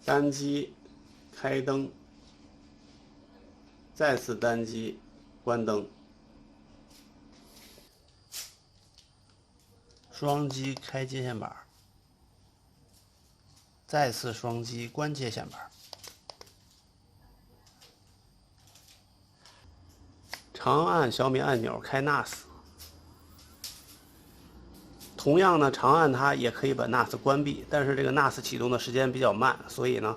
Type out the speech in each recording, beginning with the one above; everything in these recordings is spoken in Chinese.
单击开灯，再次单击关灯，双击开接线板，再次双击关接线板。长按小米按钮开 NAS。同样呢，长按它也可以把 NAS 关闭，但是这个 NAS 启动的时间比较慢，所以呢，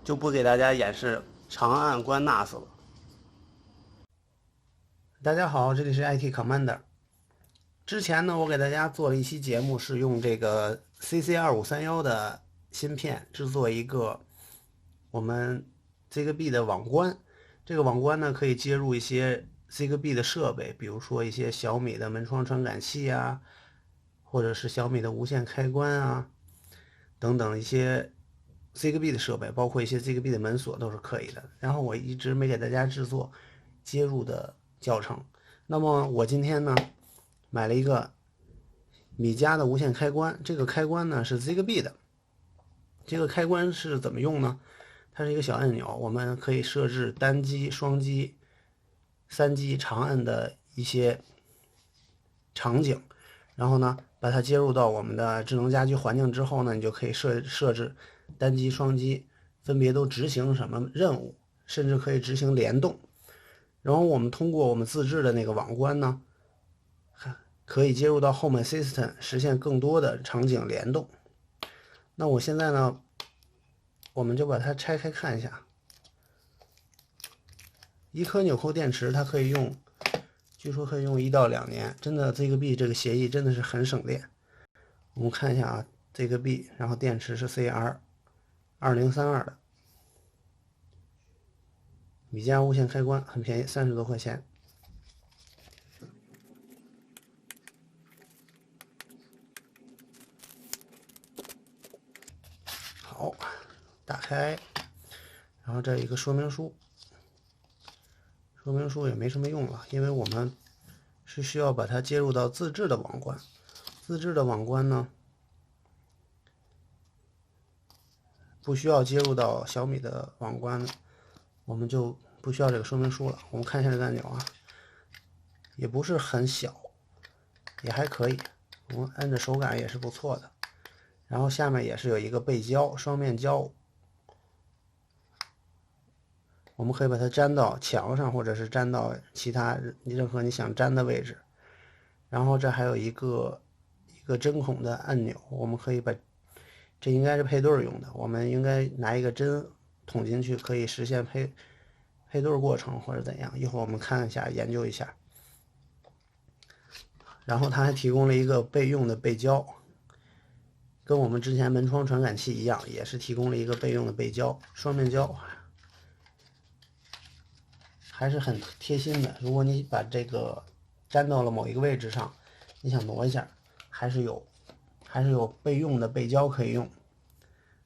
就不给大家演示长按关 NAS 了。大家好，这里是 IT Commander。之前呢，我给大家做了一期节目，是用这个 CC2531的芯片制作一个我们 Zigbee 的网关。这个网关呢，可以接入一些 Zigbee 的设备，比如说一些小米的门窗传感器啊，或者是小米的无线开关啊，等等一些 Zigbee 的设备，包括一些 Zigbee 的门锁都是可以的。然后我一直没给大家制作接入的教程。那么我今天呢，买了一个米家的无线开关，这个开关呢是 Zigbee 的。这个开关是怎么用呢？它是一个小按钮，我们可以设置单击、双击、三击、长按的一些场景，然后呢，把它接入到我们的智能家居环境之后呢，你就可以设置单击、双击分别都执行什么任务，甚至可以执行联动。然后我们通过我们自制的那个网关呢，可以接入到 Home Assistant， 实现更多的场景联动。那我现在呢，我们就把它拆开看一下。一颗纽扣电池它可以用，据说可以用1到2年，真的Zigbee这个协议真的是很省电。我们看一下啊，Zigbee，然后电池是 CR2032的，米家无线开关很便宜，30多块钱。好，打开，然后这有一个说明书。说明书也没什么用了，因为我们是需要把它接入到自制的网关。自制的网关呢，不需要接入到小米的网关，我们就不需要这个说明书了。我们看一下这个按钮啊，也不是很小，也还可以，我们按着手感也是不错的。然后下面也是有一个背胶，双面胶，我们可以把它粘到墙上，或者是粘到其他任何你想粘的位置。然后这还有一个针孔的按钮，我们可以把，这应该是配对用的，我们应该拿一个针捅进去，可以实现配对过程或者怎样。一会儿我们看一下，研究一下。然后它还提供了一个备用的背胶，跟我们之前门窗传感器一样，也是提供了一个备用的背胶，双面胶。还是很贴心的。如果你把这个粘到了某一个位置上，你想挪一下，还是有备用的背胶可以用。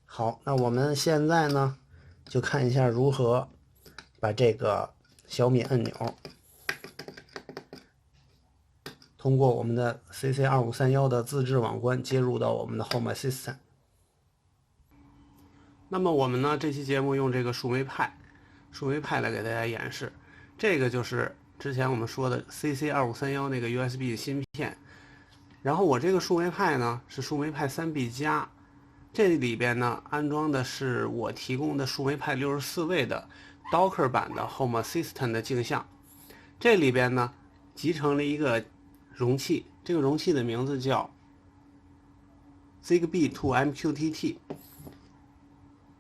好，那我们现在呢，就看一下如何把这个小米按钮通过我们的 CC2531的自制网关接入到我们的 Home Assistant。那么我们呢，这期节目用这个树莓派来给大家演示。这个就是之前我们说的 CC2531那个 USB 的芯片。然后我这个树莓派呢是树莓派3B 加，这里边呢安装的是我提供的树莓派64位的 Docker 版的 Home Assistant 的镜像。这里边呢集成了一个容器，这个容器的名字叫 Zigbee to MQTT，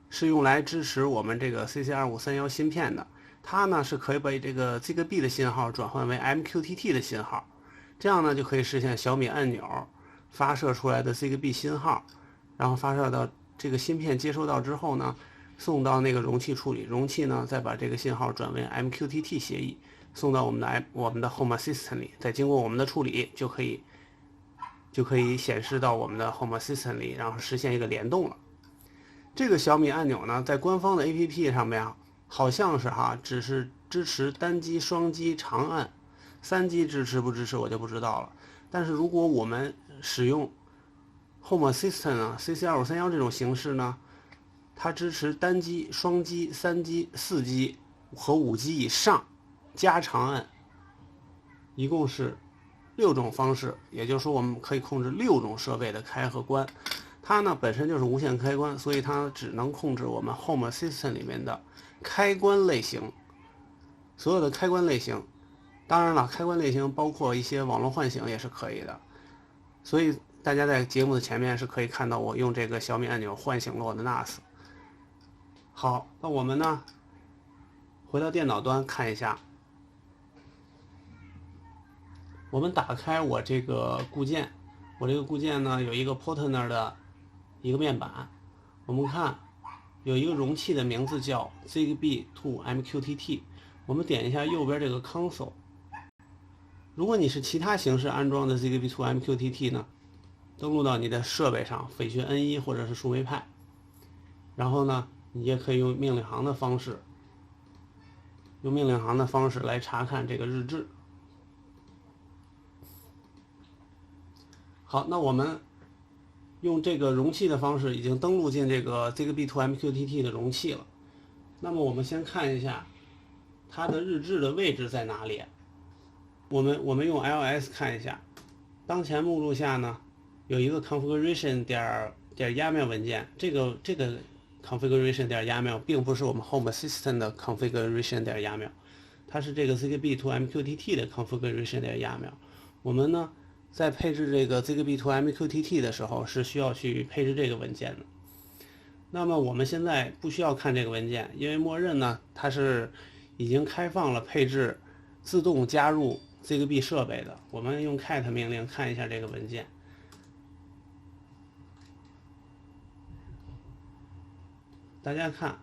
是用来支持我们这个 CC2531芯片的。它呢是可以把这个 Zigbee 的信号转换为 MQTT 的信号，这样呢就可以实现小米按钮发射出来的 Zigbee 信号，然后发射到这个芯片接收到之后呢，送到那个容器处理，容器呢再把这个信号转为 MQTT 协议，送到我们的 Home Assistant 里，再经过我们的处理，就可以显示到我们的 Home Assistant 里，然后实现一个联动了。这个小米按钮呢，在官方的 APP 上面好像是只是支持单击、双击、长按，三击支持不支持我就不知道了。但是如果我们使用 Home Assistant CC2531这种形式呢，它支持单击、双击、3击、4击和5击以上加长按，一共是6种方式，也就是说我们可以控制6种设备的开和关。它呢本身就是无线开关，所以它只能控制我们 Home Assistant 里面的开关类型，所有的开关类型。当然了，开关类型包括一些网络唤醒也是可以的。所以大家在节目的前面是可以看到我用这个小米按钮唤醒了我的 NAS。好，那我们呢回到电脑端看一下，我们打开我这个固件，我这个固件呢有一个 Portner 的一个面板，我们看有一个容器的名字叫 Zigbee to MQTT， 我们点一下右边这个 Console。如果你是其他形式安装的 Zigbee to MQTT 呢，登录到你的设备上，飞讯 N1 或者是树莓派，然后呢，你也可以用命令行的方式，来查看这个日志。好，那我们用这个容器的方式已经登录进这个 Zigbee to MQTT 的容器了。那么我们先看一下它的日志的位置在哪里。我们用 ls 看一下，当前目录下呢有一个 configuration 点 YAML 文件，这个 configuration 点 YAML 并不是我们 Home Assistant 的 configuration 点 YAML， 它是这个 Zigbee to MQTT 的 configuration 点 YAML。我们呢在配置这个 Zigbee to MQTT 的时候是需要去配置这个文件的。那么我们现在不需要看这个文件，因为默认呢它是已经开放了配置自动加入 Zigbee 设备的。我们用 cat 命令看一下这个文件。大家看，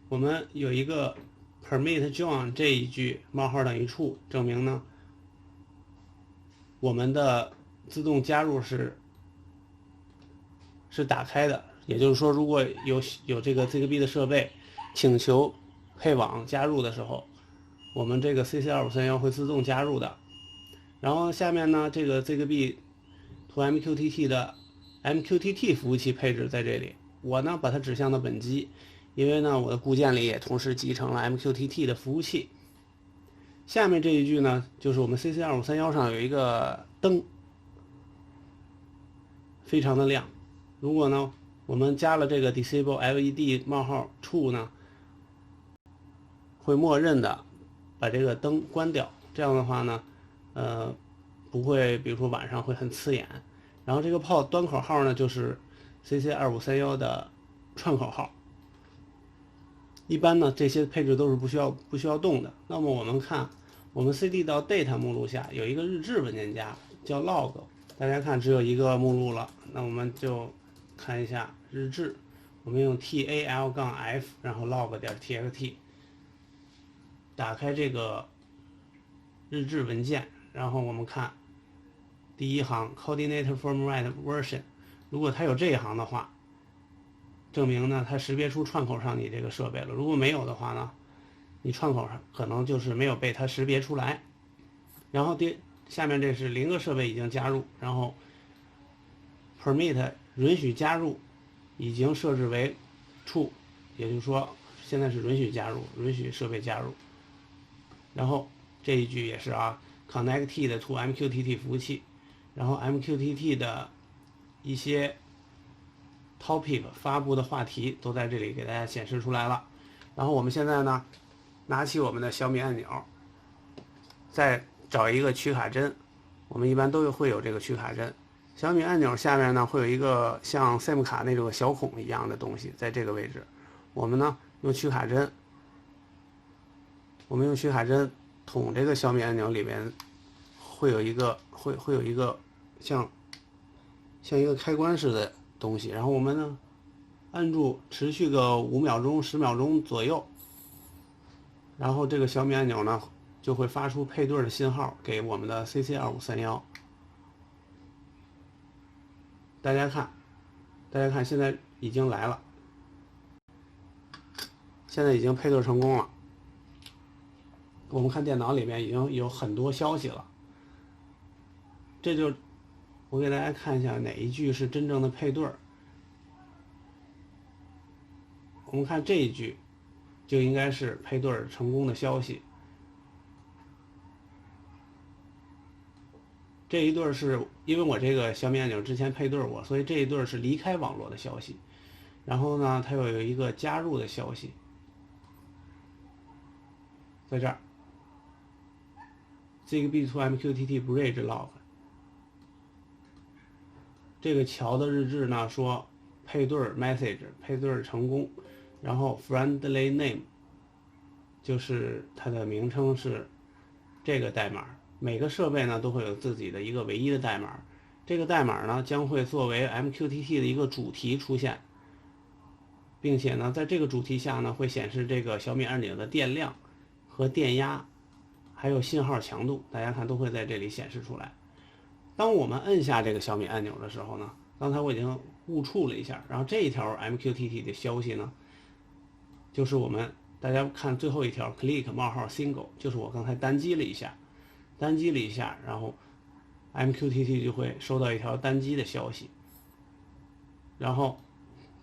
我们有一个 permit join 这一句冒号等于 true， 证明呢我们的自动加入是打开的。也就是说，如果有这个 Zigbee 的设备请求配网加入的时候，我们这个 CC253会自动加入的。然后下面呢，这个 Zigbee to MQTT 的 MQTT 服务器配置在这里，我呢把它指向到本机，因为呢我的固件里也同时集成了 MQTT 的服务器。下面这一句呢，就是我们 CC253上有一个灯，非常的亮。如果呢我们加了这个 disable LED 冒号 true 呢，会默认的把这个灯关掉。这样的话呢，不会比如说晚上会很刺眼。然后这个端口号呢就是 CC2531的串口号。一般呢这些配置都是不需要动的。那么我们看，我们 CD 到 data 目录下有一个日志文件夹叫 log， 大家看只有一个目录了，那我们就看一下日志。我们用 tal-f 然后 log.txt 打开这个日志文件，然后我们看第一行 coordinator format version， 如果它有这一行的话，证明呢它识别出串口上你这个设备了。如果没有的话呢，你串口上可能就是没有被它识别出来。然后下面这是0个设备已经加入，然后 permit 允许加入已经设置为 true， 也就是说现在是允许加入，允许设备加入。然后这一句也是啊 connected to MQTT 服务器，然后 MQTT 的一些 topic 发布的话题都在这里给大家显示出来了。然后我们现在呢拿起我们的小米按钮，再找一个取卡针，我们一般都会有这个取卡针。小米按钮下面呢会有一个像 SIM 卡那种小孔一样的东西，在这个位置，我们呢用取卡针，捅这个小米按钮里面，会有一个像一个开关似的东西，然后我们呢按住持续个5秒钟、10秒钟左右，然后这个小米按钮呢就会发出配对的信号给我们的 CC2531。大家看，现在已经来了，现在已经配对成功了。我们看电脑里面已经有很多消息了，这就我给大家看一下哪一句是真正的配对。我们看这一句就应该是配对成功的消息。这一对是因为我这个小米按钮之前配对过，所以这一对是离开网络的消息。然后呢，它又有一个加入的消息，在这儿 Zigbee to MQTT Bridge Log。这个乔的日志呢说配对 message 配对成功，然后 friendly name 就是它的名称是这个代码。每个设备呢都会有自己的一个唯一的代码，这个代码呢将会作为 MQTT 的一个主题出现，并且呢在这个主题下呢会显示这个小米按钮的电量和电压还有信号强度，大家看都会在这里显示出来。当我们摁下这个小米按钮的时候呢，刚才我已经误触了一下，然后这一条 MQTT 的消息呢就是我们大家看最后一条 click 冒号 single， 就是我刚才单击了一下，然后 MQTT 就会收到一条单击的消息，然后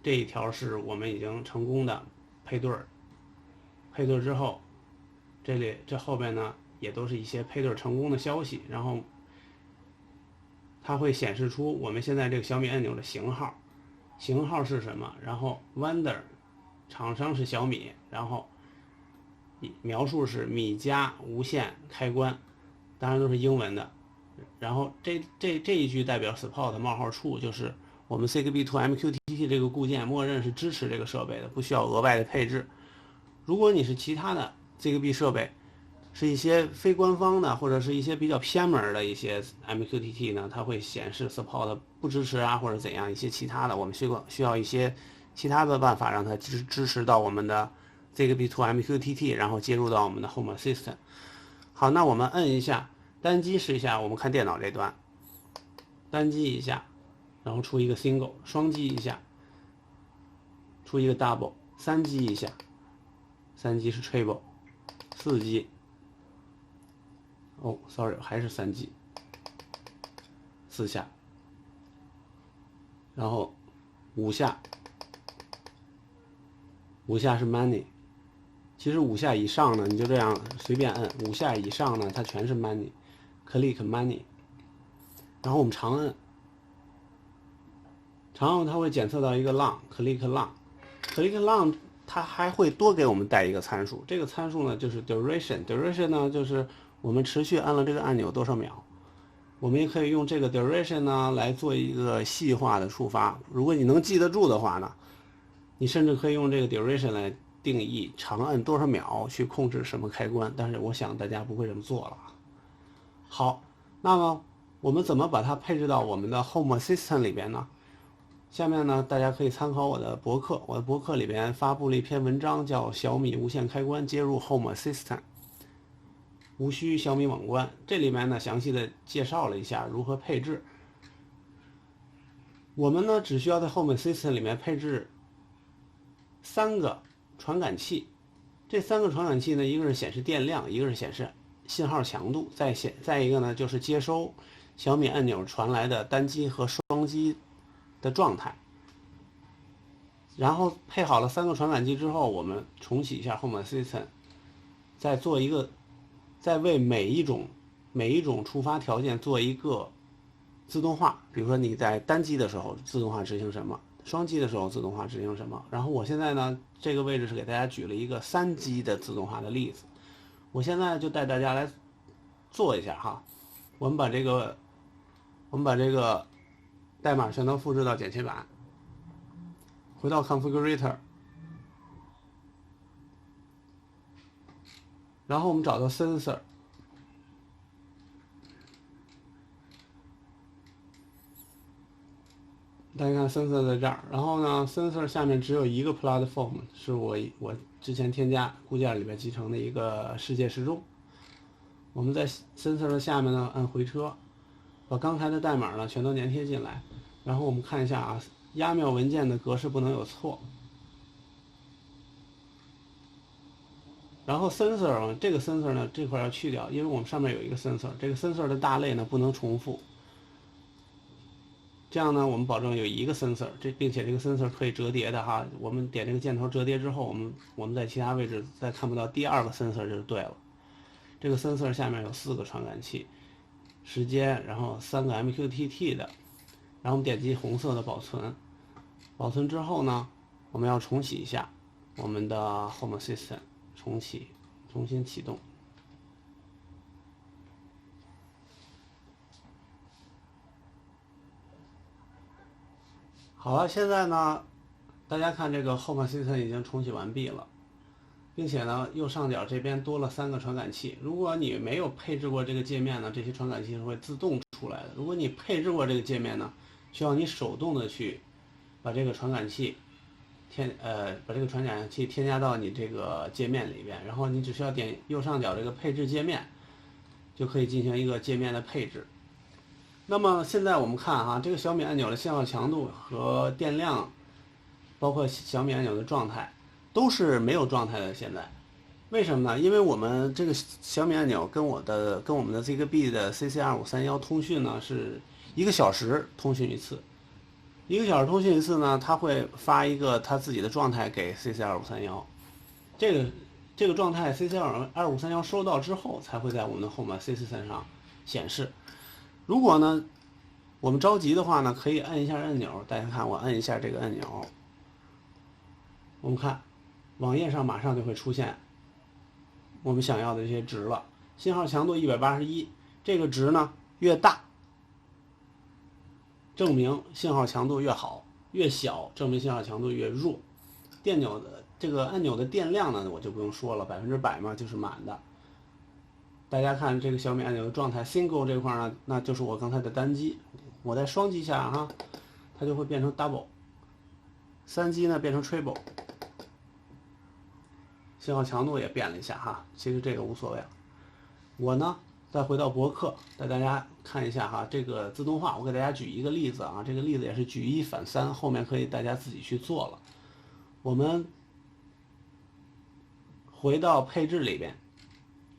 这一条是我们已经成功的配对之后，这后边呢也都是一些配对成功的消息，然后它会显示出我们现在这个小米按钮的型号是什么，然后 Wonder 厂商是小米，然后描述是米家无线开关，当然都是英文的。然后这一句代表 support 冒号 true， 就是我们 Zigbee to MQTT 这个固件默认是支持这个设备的，不需要额外的配置。如果你是其他的 Zigbee 设备，是一些非官方的或者是一些比较偏门的一些 MQTT 呢，它会显示 support 不支持啊，或者怎样一些其他的，我们需要一些其他的办法让它支持到我们的 Zigbee to MQTT， 然后接入到我们的 Home Assistant。好，那我们摁一下单击试一下，我们看电脑这端，单击一下，然后出一个 single， 双击一下，出一个 double， 三击一下，三击是 triple， 四击。哦 ，sorry， 还是三击，4下，然后5下，5下是 money。其实5下以上呢，你就这样随便摁；5下以上呢，它全是 money，click money。然后我们长摁，它会检测到一个 long，click long，click long， 它还会多给我们带一个参数，这个参数呢就是 duration 呢就是我们持续按了这个按钮多少秒。我们也可以用这个 duration 呢来做一个细化的触发，如果你能记得住的话呢，你甚至可以用这个 duration 来定义长按多少秒去控制什么开关，但是我想大家不会这么做了。好，那么我们怎么把它配置到我们的 Home Assistant 里边呢？下面呢，大家可以参考我的博客，我的博客里边发布了一篇文章，叫小米无线开关接入 Home Assistant， 无需小米网关。这里面呢详细的介绍了一下如何配置。我们呢只需要在 Home Assistant 里面配置3个传感器，这3个传感器呢，一个是显示电量，一个是显示信号强度，再一个呢就是接收小米按钮传来的单击和双击的状态。然后配好了3个传感器之后，我们重启一下 Home Assistant， 再为每一种触发条件做一个自动化。比如说你在单击的时候自动化执行什么，双击的时候自动化执行什么。然后我现在呢这个位置是给大家举了一个3击的自动化的例子，我现在就带大家来做一下哈。我们把这个代码全都复制到剪切板，回到 Configurator， 然后我们找到 Sensor， 大家看 Sensor 在这儿，然后呢 Sensor 下面只有一个 Platform， 是我之前添加固件里面集成的一个世界时钟。我们在 Sensor 的下面呢按回车，把刚才的代码呢全都粘贴进来，然后我们看一下啊，压秒文件的格式不能有错。然后 sensor 这个 sensor 呢这块要去掉，因为我们上面有一个 sensor， 这个 sensor 的大类呢不能重复。这样呢，我们保证有一个 sensor， 并且这个 sensor 可以折叠的哈。我们点这个箭头折叠之后，我们在其他位置再看不到第二个 sensor 就对了。这个 sensor 下面有4个传感器，时间，然后3个 MQTT 的，然后我们点击红色的保存，保存之后呢，我们要重启一下我们的 Home Assistant， 重新启动。好了，现在呢，大家看这个 Home Assistant 已经重启完毕了。并且呢，右上角这边多了3个传感器。如果你没有配置过这个界面呢，这些传感器是会自动出来的。如果你配置过这个界面呢，需要你手动的去把这个传感器添加到你这个界面里边，然后你只需要点右上角这个配置界面，就可以进行一个界面的配置。那么现在我们看哈，这个小米按钮的信号强度和电量，包括小米按钮的状态，都是没有状态的。现在，为什么呢？因为我们这个小米按钮跟我们的 Zigbee 的 CC2531通讯呢是1个小时通讯一次，1个小时通讯一次呢，它会发一个它自己的状态给 CC2531，这个状态 CC2531收到之后，才会在我们的 Home Assistant 上显示。如果呢，我们着急的话呢，可以按一下按钮。大家看，我按一下这个按钮，我们看网页上马上就会出现我们想要的这些值了。信号强度181，这个值呢越大，证明信号强度越好；越小，证明信号强度越弱。电钮的这个按钮的电量呢，我就不用说了，100%嘛，就是满的。大家看这个小米按钮的状态 ，single 这块呢，那就是我刚才的单击。我在双击下哈，它就会变成 double， 3击呢变成 triple， 信号强度也变了一下哈。其实这个无所谓。我呢再回到博客，带大家看一下哈，这个自动化，我给大家举一个例子啊，这个例子也是举1反3，后面可以大家自己去做了。我们回到配置里边。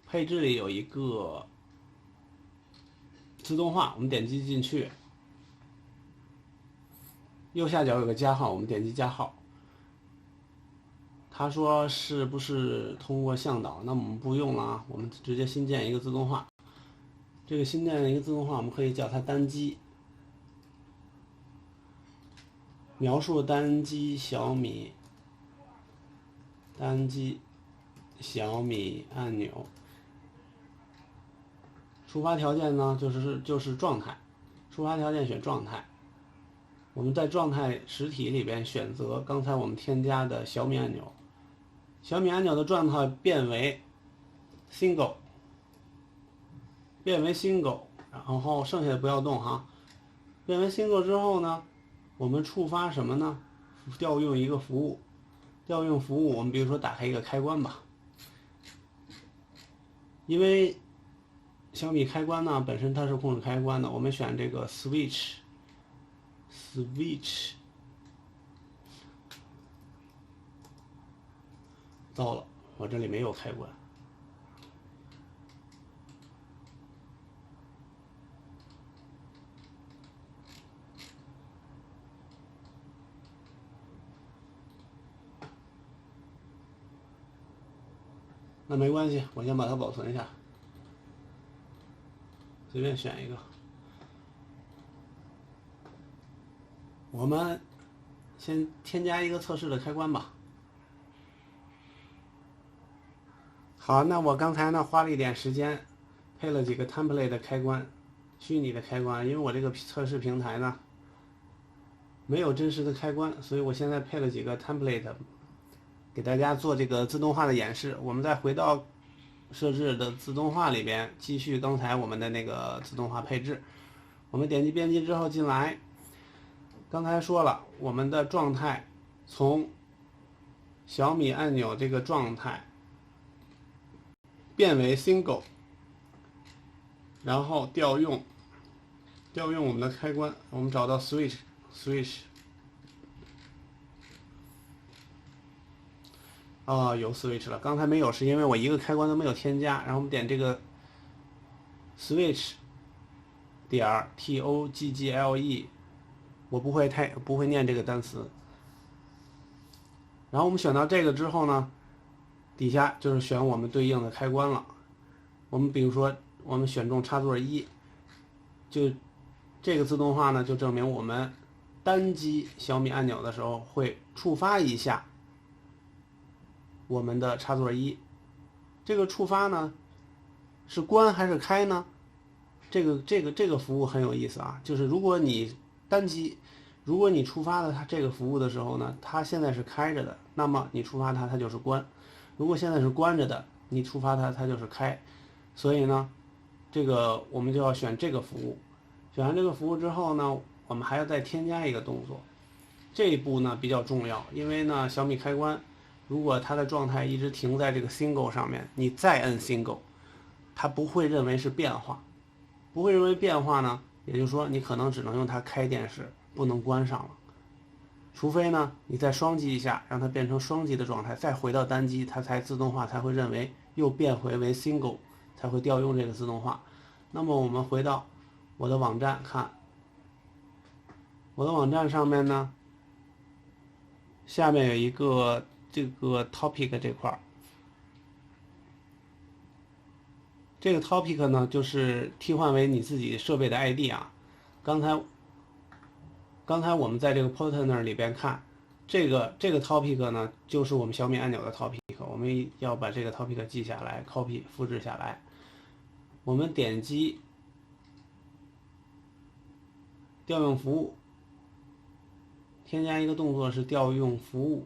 配置里有一个自动化，我们点击进去，右下角有个加号，我们点击加号。他说是不是通过向导？那我们不用了啊，我们直接新建一个自动化。这个新建一个自动化，我们可以叫它单击。描述单击小米按钮。触发条件呢，就是状态，触发条件选状态。我们在状态实体里边选择刚才我们添加的小米按钮，小米按钮的状态变为 single， 然后剩下的不要动哈。变为 single 之后呢，我们触发什么呢？调用一个服务，调用服务，我们比如说打开一个开关吧，因为小米开关呢，本身它是控制开关的，我们选这个 switch， 糟了，我这里没有开关。那没关系，我先把它保存一下。随便选一个，我们先添加一个测试的开关吧。好，那我刚才呢花了一点时间，配了几个 template 的开关，虚拟的开关，因为我这个测试平台呢没有真实的开关，所以我现在配了几个 template， 给大家做这个自动化的演示。我们再回到设置的自动化里边，继续刚才我们的那个自动化配置。我们点击编辑之后进来，刚才说了，我们的状态从小米按钮这个状态变为 single， 然后调用我们的开关，我们找到 switch， 有 switch 了，刚才没有，是因为我一个开关都没有添加。然后我们点这个 switch 点 toggle 我不会念这个单词。然后我们选到这个之后呢，底下就是选我们对应的开关了。我们比如说我们选中插座1，就这个自动化呢就证明我们单击小米按钮的时候会触发一下我们的插座1。这个触发呢是关还是开呢？这个服务很有意思啊，就是如果你单击，如果你触发了它这个服务的时候呢，它现在是开着的，那么你触发它就是关；如果现在是关着的，你触发它就是开。所以呢，这个我们就要选这个服务。选完这个服务之后呢，我们还要再添加一个动作。这一步呢比较重要，因为呢小米开关，如果它的状态一直停在这个 single 上面，你再摁 single， 它不会认为是变化。不会认为变化呢，也就是说你可能只能用它开电视，不能关上了。除非呢你再双击一下，让它变成双击的状态，再回到单击，它才自动化才会认为又变回为 single， 才会调用这个自动化。那么我们回到我的网站看，我的网站上面呢，下面有一个这个 topic 这块儿。这个 topic 呢，就是替换为你自己设备的 ID 啊。刚才我们在这个 Partner 里边看，这个 topic 呢，就是我们小米按钮的 topic， 我们要把这个 topic 记下来 ，copy 复制下来。我们点击调用服务，添加一个动作是调用服务，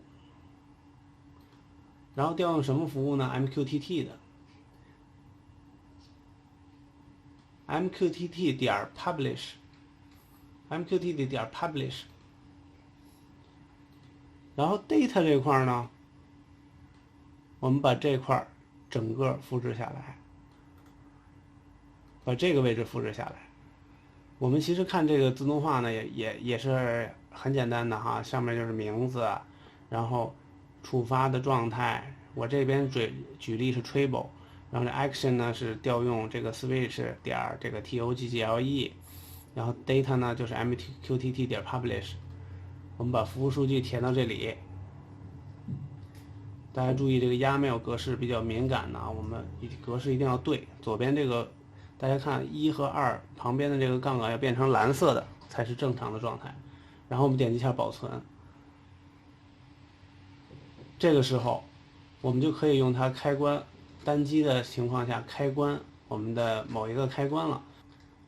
然后调用什么服务呢 ？MQTT 的。MQTT 点 publish，MQTT 点 publish， 然后 data 这块呢，我们把这块整个复制下来，把这个位置复制下来。我们其实看这个自动化呢，也是很简单的哈，上面就是名字，然后触发的状态，我这边举例是 Treble。然后这 action 呢是调用这个 switch 点这个 toggle， 然后 data 呢就是 mqtt 点 publish。我们把服务数据填到这里，大家注意这个 YAML 格式比较敏感的啊，我们格式一定要对。左边这个大家看1和2旁边的这个杠杆要变成蓝色的才是正常的状态。然后我们点击一下保存，这个时候我们就可以用它开关。单击的情况下开关我们的某一个开关了。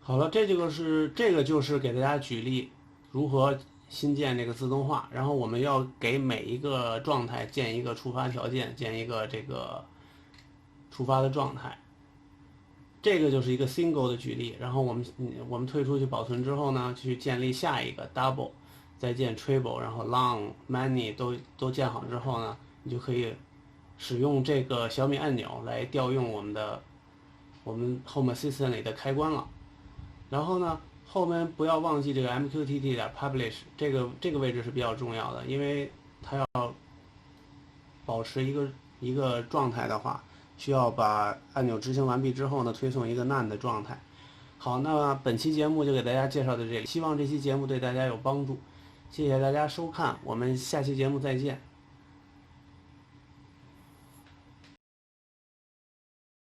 好了，这个就是给大家举例如何新建这个自动化，然后我们要给每一个状态建一个触发条件，建一个这个触发的状态。这个就是一个 single 的举例，然后我们退出去保存之后呢，去建立下一个 double， 再建 treble， 然后 long、many 都建好之后呢，你就可以使用这个小米按钮来调用我们 Home Assistant 里的开关了。然后呢，后面不要忘记这个 MQTT 点 publish， 这个位置是比较重要的，因为它要保持一个状态的话，需要把按钮执行完毕之后呢，推送一个 none 的状态。好，那本期节目就给大家介绍到这里，希望这期节目对大家有帮助，谢谢大家收看，我们下期节目再见。